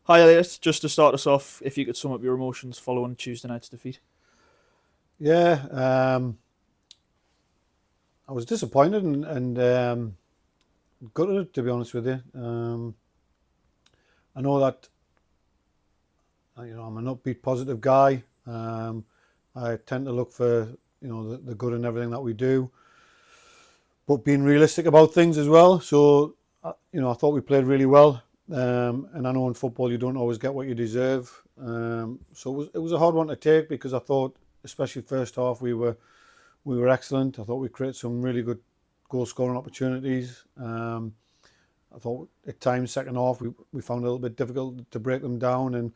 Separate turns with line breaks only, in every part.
Hi Elliot, just to start us off, if you could sum up your emotions following Tuesday night's defeat.
Yeah, I was disappointed and gutted, to be honest with you. I know that I'm an upbeat, positive guy. I tend to look for the good in everything that we do, but being realistic about things as well. So I thought we played really well, and I know in football you don't always get what you deserve. So it was a hard one to take because I thought, especially first half, we were excellent. I thought we created some really good goal scoring opportunities. I thought at times second half we found it a little bit difficult to break them down, and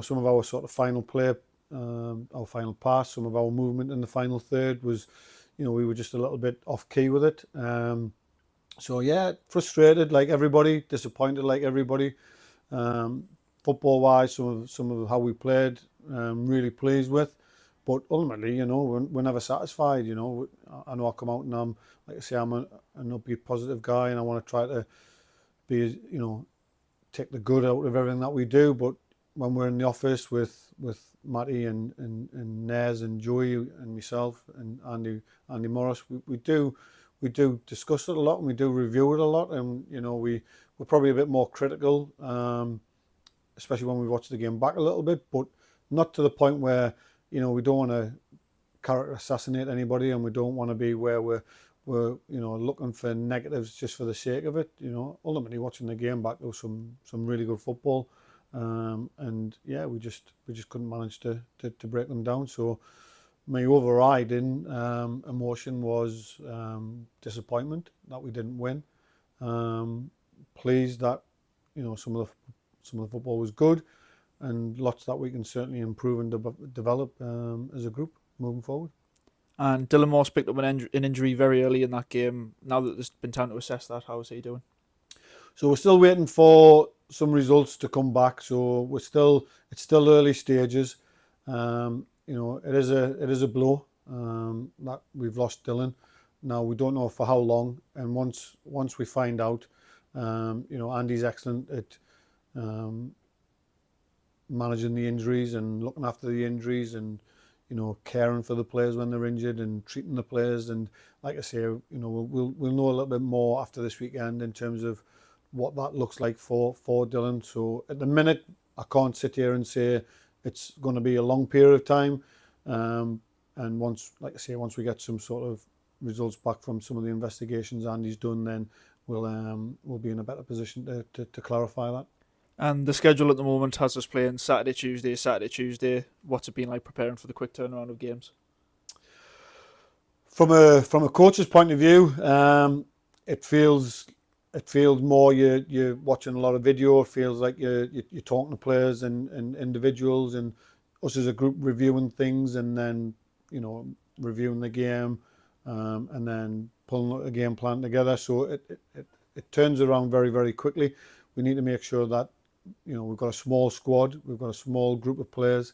some of our sort of final play, our final pass, some of our movement in the final third was, we were just a little bit off key with it. So yeah, frustrated like everybody, disappointed like everybody. Um, Football wise, some of how we played, really pleased with. But ultimately, we're never satisfied. I know I come out and like I say, an upbeat, positive guy, and I want to try to be, take the good out of everything that we do. But when we're in the office with Matty and Nez and Joey and myself and Andy Morris, we do discuss it a lot and we do review it a lot, and we're probably a bit more critical, especially when we watch the game back a little bit, but not to the point where we don't want to character assassinate anybody, and we don't want to be where we're looking for negatives just for the sake of it. Ultimately watching the game back, there was some really good football, and yeah, we just couldn't manage to break them down. So my overriding emotion was disappointment that we didn't win. Pleased that some of the football was good, and lots that we can certainly improve and develop as a group moving forward.
And Dylan Morse picked up an injury very early in that game. Now that there's been time to assess that, how is he doing?
So we're still waiting for some results to come back. So it's still early stages. It is a blow that we've lost Dylan. Now we don't know for how long, and once we find out, Andy's excellent at um, managing the injuries and looking after the injuries, and caring for the players when they're injured and treating the players. And like I say, we'll know a little bit more after this weekend in terms of what that looks like for Dylan. So at the minute, I can't sit here and say it's going to be a long period of time. And like I say, once we get some sort of results back from some of the investigations Andy's done, then we'll be in a better position to clarify that.
And the schedule at the moment has us playing Saturday, Tuesday, Saturday, Tuesday. What's it been like preparing for the quick turnaround of games?
From a coach's point of view, it feels it feels more you're watching a lot of video. It feels like you're talking to players and individuals, and us as a group reviewing things, and then you know reviewing the game, and then pulling a game plan together. So it turns around very, very quickly. We need to make sure that we've got a small squad, we've got a small group of players.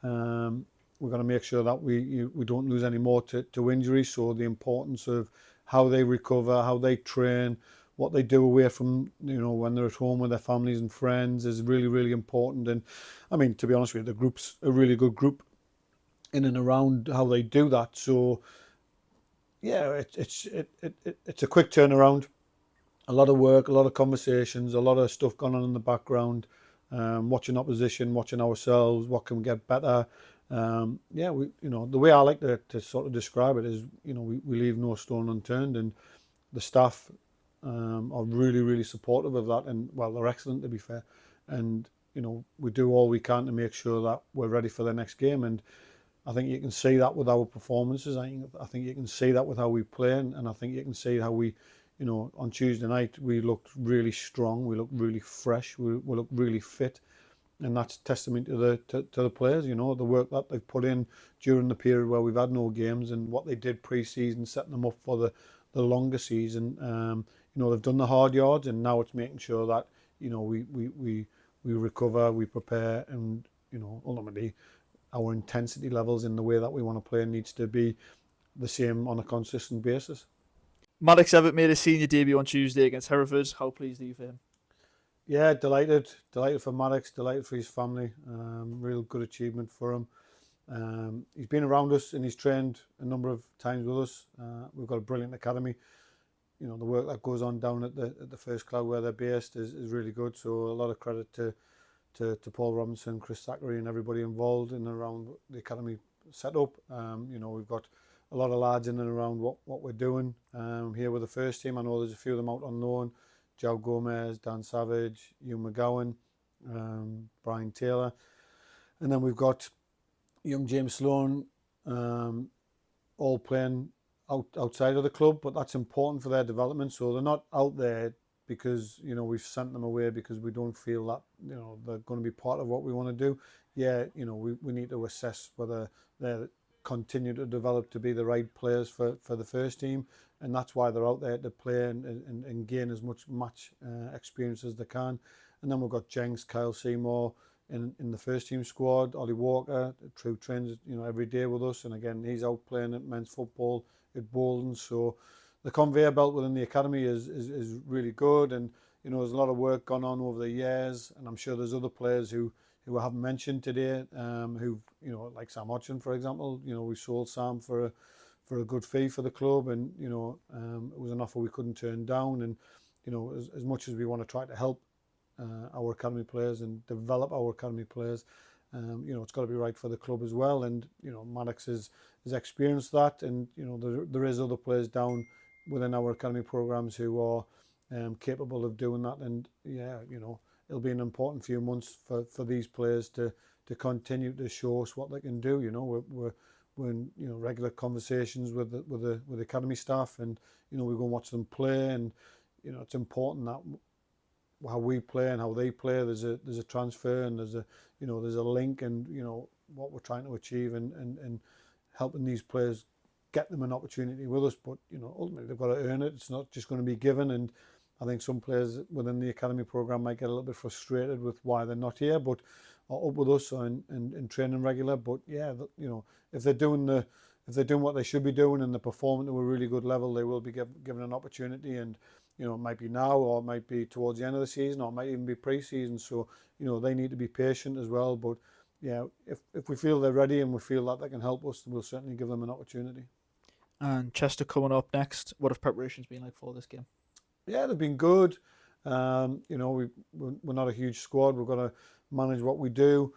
Um, we've got to make sure that we don't lose any more to injury. So the importance of how they recover, how they train, what they do away from when they're at home with their families and friends is really, really important. And I mean, to be honest with you, the group's a really good group in and around how they do that. So yeah, it's a quick turnaround. A lot of work, a lot of conversations, a lot of stuff going on in the background, watching opposition, watching ourselves, what can we get better. Yeah, the way I like to sort of describe it is, we leave no stone unturned, and the staff are really, really supportive of that, and well, they're excellent, to be fair. And we do all we can to make sure that we're ready for the next game, and I think you can see that with our performances. I think you can see that with how we play, and I think you can see how we, on Tuesday night we looked really strong, we looked really fresh, we looked really fit, and that's testament to the players. The work that they've put in during the period where we've had no games, and what they did pre-season, setting them up for the longer season. They've done the hard yards, and now it's making sure that we recover, we prepare, and ultimately our intensity levels in the way that we want to play needs to be the same on a consistent basis.
Maddox Everett made his senior debut on Tuesday against Hereford. How pleased are you for him?
Yeah, delighted for Maddox, delighted for his family. Real good achievement for him. He's been around us and he's trained a number of times with us. We've got a brilliant academy. You know, the work that goes on down at the First Cloud where they're based is really good. So a lot of credit to Paul Robinson, Chris Zachary, and everybody involved in and around the academy setup. You know, we've got a lot of lads in and around what we're doing here with the first team. I know there's a few of them out on loan. Joe Gomez, Dan Savage, Hugh McGowan, Brian Taylor. And then we've got young James Sloan, all playing outside of the club, but that's important for their development. So they're not out there because, you know, we've sent them away because we don't feel that, you know, they're going to be part of what we want to do. Yeah, you know, we need to assess whether they're continue to develop to be the right players for the first team, and that's why they're out there to play and gain as much match experience as they can. And then we've got Jenks, Kyle Seymour in the first team squad, Ollie Walker, true trains, you know, every day with us, and again he's out playing at men's football at Bolton. So the conveyor belt within the academy is really good, and you know there's a lot of work gone on over the years, and I'm sure there's other players who I haven't mentioned today, who've, you know, like Sam Hodgson, for example. You know, we sold Sam for a good fee for the club, and you know, it was an offer we couldn't turn down. And you know, as much as we want to try to help our academy players and develop our academy players, you know, it's got to be right for the club as well. And you know, Maddox has experienced that, and you know, there is other players down within our academy programs who are capable of doing that. And yeah, you know, it'll be an important few months for these players to continue to show us what they can do. You know, we're in, you know, regular conversations with the academy staff, and you know, we go and watch them play, and you know, it's important that how we play and how they play, there's a transfer, and there's a link, and you know what we're trying to achieve, and helping these players get them an opportunity with us. But you know, ultimately they've got to earn it. It's not just going to be given. And I think some players within the academy program might get a little bit frustrated with why they're not here, but are up with us and training regular. But yeah, you know, if they're doing what they should be doing and they're performing to a really good level, they will be given an opportunity. And you know, it might be now, or it might be towards the end of the season, or it might even be pre-season. So you know, they need to be patient as well. But yeah, if we feel they're ready and we feel that they can help us, we'll certainly give them an opportunity.
And Chester coming up next. What have preparations been like for this game?
Yeah, they've been good. You know, we're not a huge squad. We've got to manage what we do.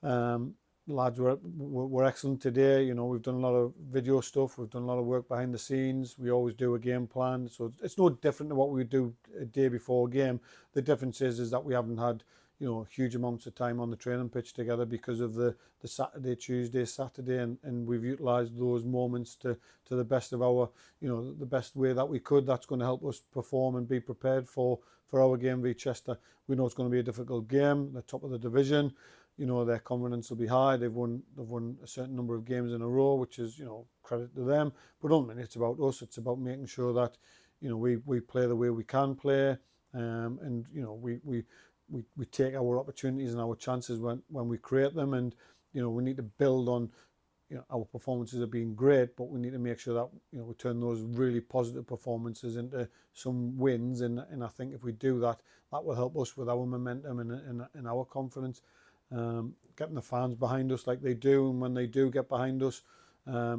Lads were excellent today. You know, we've done a lot of video stuff. We've done a lot of work behind the scenes. We always do a game plan, so it's no different to what we do a day before a game. The difference is that we haven't had, you know, huge amounts of time on the training pitch together because of the Saturday, Tuesday, Saturday, and we've utilised those moments to the best of our, you know, the best way that we could. That's going to help us perform and be prepared for our game v Chester. We know it's going to be a difficult game. They're top of the division. You know, their confidence will be high. They've won a certain number of games in a row, which is, you know, credit to them. But ultimately, it's about us. It's about making sure that, you know, we play the way we can play, and you know, we take our opportunities and our chances when we create them. And you know, we need to build on, you know, our performances have been great, but we need to make sure that, you know, we turn those really positive performances into some wins. And I think if we do that, that will help us with our momentum and our confidence. Getting the fans behind us like they do, and when they do get behind us,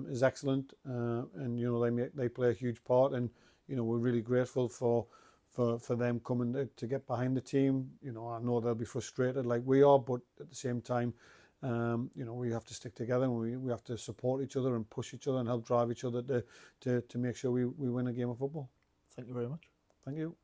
is excellent. And you know, they play a huge part, and you know, we're really grateful for them coming to get behind the team. You know, I know they'll be frustrated like we are, but at the same time, you know, we have to stick together, and we have to support each other and push each other and help drive each other to make sure we win a game of football.
Thank you very much.
Thank you.